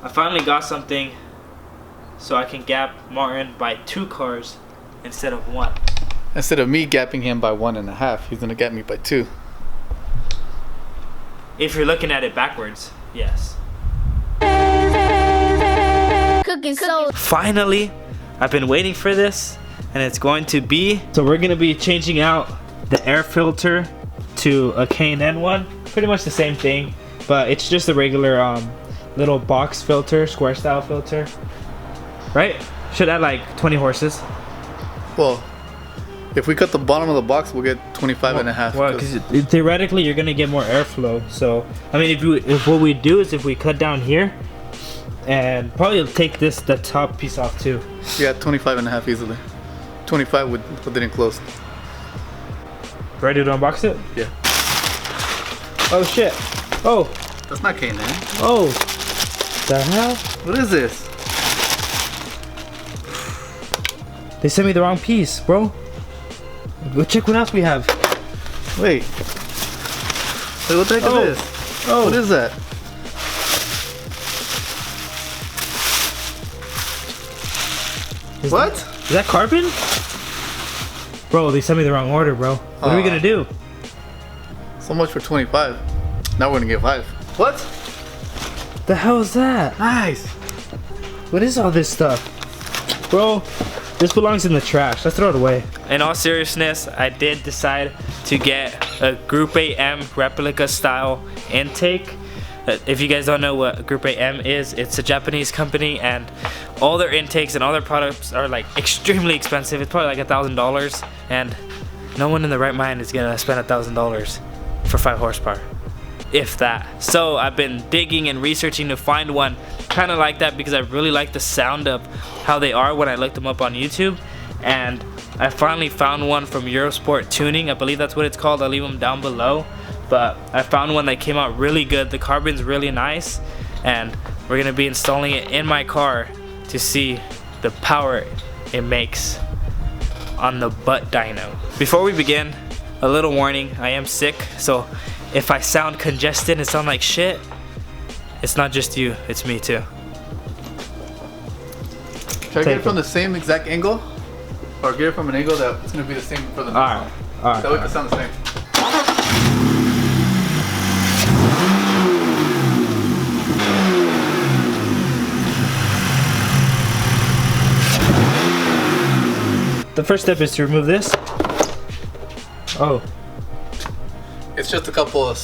I finally got something so I can gap Martin by 2 cars instead of 1. Instead of me gapping him by 1.5, he's gonna gap me by 2. If you're looking at it backwards, yes. Cooking soul. Finally, I've been waiting for this, and it's going to be. So we're gonna be changing out the air filter to a K&N one. Pretty much the same thing, but it's just a regular little box filter, square style filter. Right? Should add like 20 horses. Well, if we cut the bottom of the box, we'll get 25.5. Well, because theoretically you're gonna get more airflow. So I mean, if what we do is if we cut down here, and probably take the top piece off too. Yeah, 25.5 easily. 25 would put it in close. Ready to unbox it? Yeah. Oh shit! Oh. That's not K&N. Oh. The hell? What is this? They sent me the wrong piece, bro. Go check what else we have. Wait. Wait, what the heck is this? Oh. What is that? What? Is that carbon? Bro, they sent me the wrong order, bro. What are we gonna do? So much for 25. Now we're gonna get 5. What? The hell is that? Nice. What is all this stuff? Bro, this belongs in the trash. Let's throw it away. In all seriousness, I did decide to get a Group 8M replica style intake. If you guys don't know what Group 8M is, it's a Japanese company, and all their intakes and all their products are like extremely expensive. It's probably like $1,000, and no one in the right mind is gonna spend $1,000 for 5 horsepower, if that. So I've been digging and researching to find one kind of like that, because I really like the sound of how they are when I looked them up on YouTube. And I finally found one from Eurosport Tuning. I believe that's what it's called. I'll leave them down below. But I found one that came out really good. The carbon's really nice, and we're gonna be installing it in my car to see the power it makes on the butt dyno. Before we begin, a little warning, I am sick, so if I sound congested and sound like shit, it's not just you, it's me too. Should I get it from the same exact angle? Or get it from an angle that's gonna be the same for the next one? Alright. That way it can sound the same. The first step is to remove this. Oh. It's just a couple of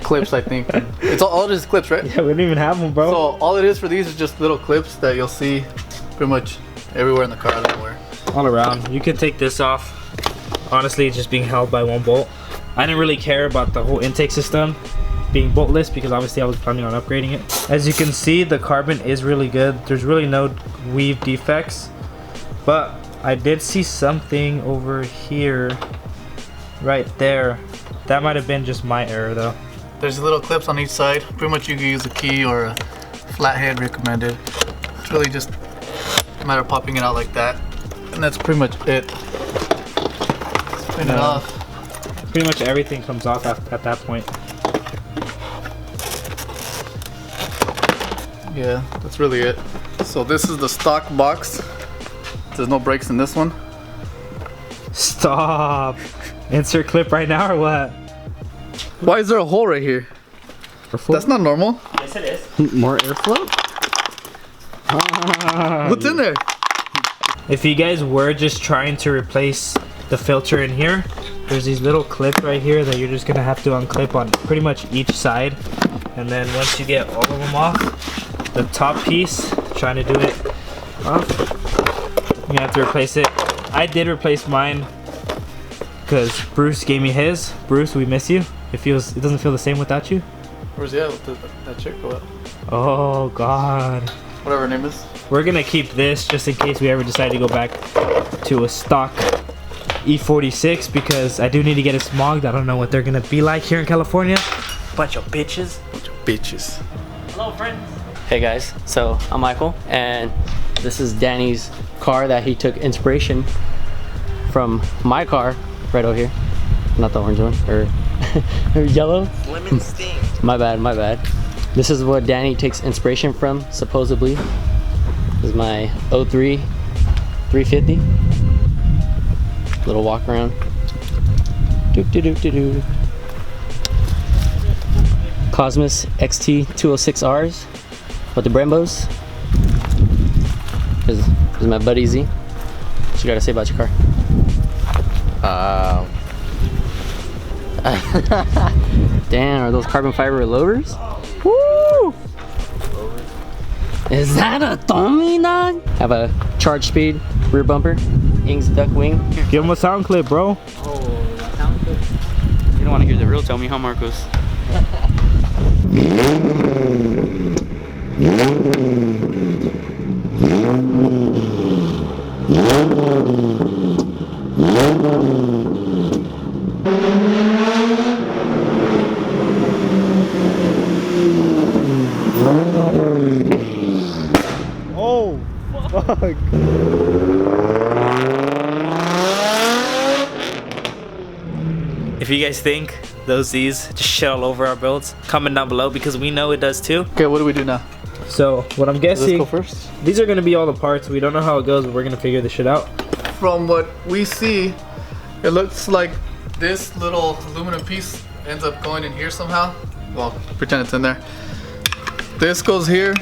clips, I think. It's all it is clips, right? Yeah, we don't even have them, bro. So all it is for these is just little clips that you'll see pretty much everywhere in the car, everywhere. All around. You can take this off. Honestly, it's just being held by 1 bolt. I didn't really care about the whole intake system being boltless, because obviously I was planning on upgrading it. As you can see, the carbon is really good. There's really no weave defects, but I did see something over here, right there. That might have been just my error though. There's little clips on each side. Pretty much you can use a key or a flathead recommended. It's really just a matter of popping it out like that. And that's pretty much it. Spin it off. Pretty much everything comes off at that point. Yeah, that's really it. So this is the stock box. There's no brakes in this one. Stop. Insert clip right now or what? Why is there a hole right here? Airflow? That's not normal. Yes, it is. More airflow? What's in there? If you guys were just trying to replace the filter in here, there's these little clips right here that you're just gonna have to unclip on pretty much each side. And then once you get all of them off, the top piece, trying to do it off, you have to replace it. I did replace mine because Bruce gave me his. Bruce, we miss you. It doesn't feel the same without you. Where's that chick go at? Oh God. Whatever her name is. We're gonna keep this just in case we ever decide to go back to a stock E46, because I do need to get it smogged. I don't know what they're gonna be like here in California. Bunch of bitches. Bitches. Hello, friends. Hey guys, so I'm Michael, and this is Danny's car that he took inspiration from my car right over here. Not the orange one, or yellow. Lemon sting. My bad. This is what Danny takes inspiration from, supposedly. This is my 03 350. Little walk around. Doop doo doop doo doo. Cosmos XT 206Rs with the Brembos. This is my buddy Z. What you gotta say about your car? Damn, are those carbon fiber lowers? Woo! Is that a Tommy, dog? Have a charge speed rear bumper, Ings duck wing. Give him a sound clip, bro. Oh, that sounds good. You don't want to hear the real Tommy, huh, Marcos? Oh, fuck. If you guys think those Z's just shit all over our builds, comment down below because we know it does too. Okay, what do we do now? So what I'm guessing, Let's go first. these are gonna be all the parts. We don't know how it goes, but we're gonna figure this shit out. From what we see, it looks like this little aluminum piece ends up going in here somehow. Well, pretend it's in there. This goes here,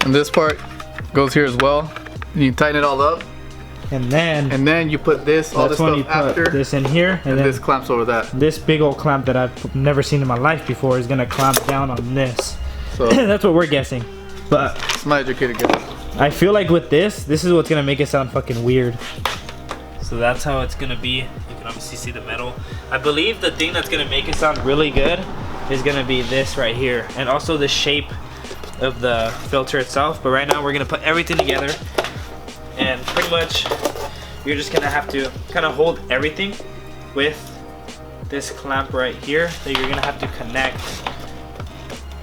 and this part goes here as well. And you tighten it all up, And then you put this, all this that's when stuff you put after, this in here, and then this clamps over that. this big old clamp that I've never seen in my life before is gonna clamp down on this. So That's what we're guessing. But it's my educated guess. I feel like with this is what's gonna make it sound fucking weird. So that's how it's gonna be. You can obviously see the metal. I believe the thing that's gonna make it sound really good is gonna be this right here, and also the shape of the filter itself. But right now we're gonna put everything together, and pretty much you're just gonna have to kind of hold everything with this clamp right here that you're gonna have to connect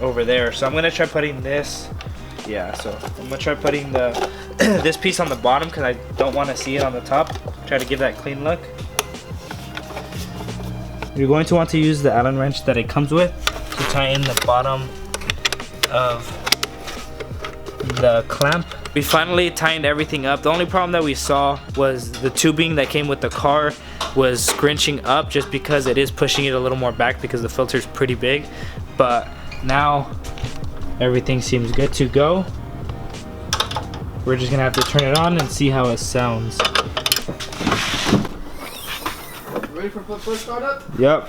over there. So I'm gonna try putting this, yeah, so I'm gonna try putting the this piece on the bottom because I don't want to see it on the top. Try to give that clean look. You're going to want to use the Allen wrench that it comes with to tie in the bottom of the clamp. We finally tightened everything up. The only problem that we saw was the tubing that came with the car was scrunching up just because it is pushing it a little more back because the filter is pretty big. But now everything seems good to go. We're just gonna have to turn it on and see how it sounds. Ready for first startup? Yep.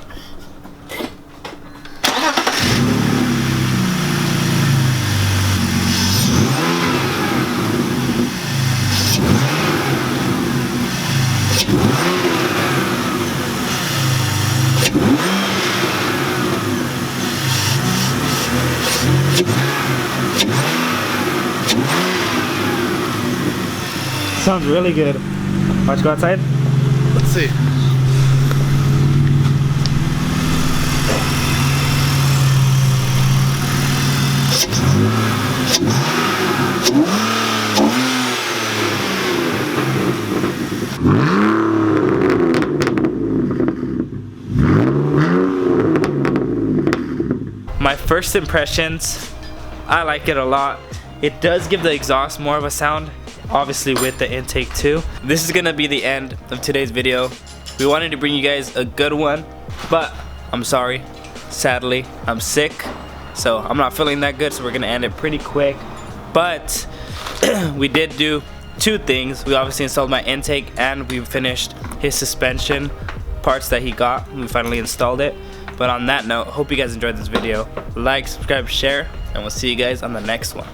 Sounds really good. Watch, go outside. Let's see. My first impressions, I like it a lot. It does give the exhaust more of a sound, obviously with the intake too. This is gonna be the end of today's video. We wanted to bring you guys a good one, but I'm sorry, sadly, I'm sick, so I'm not feeling that good, so we're gonna end it pretty quick. But we did do two things. We obviously installed my intake and we finished his suspension parts that he got. We finally installed it. But on that note, hope you guys enjoyed this video. Like, subscribe, share, and we'll see you guys on the next one.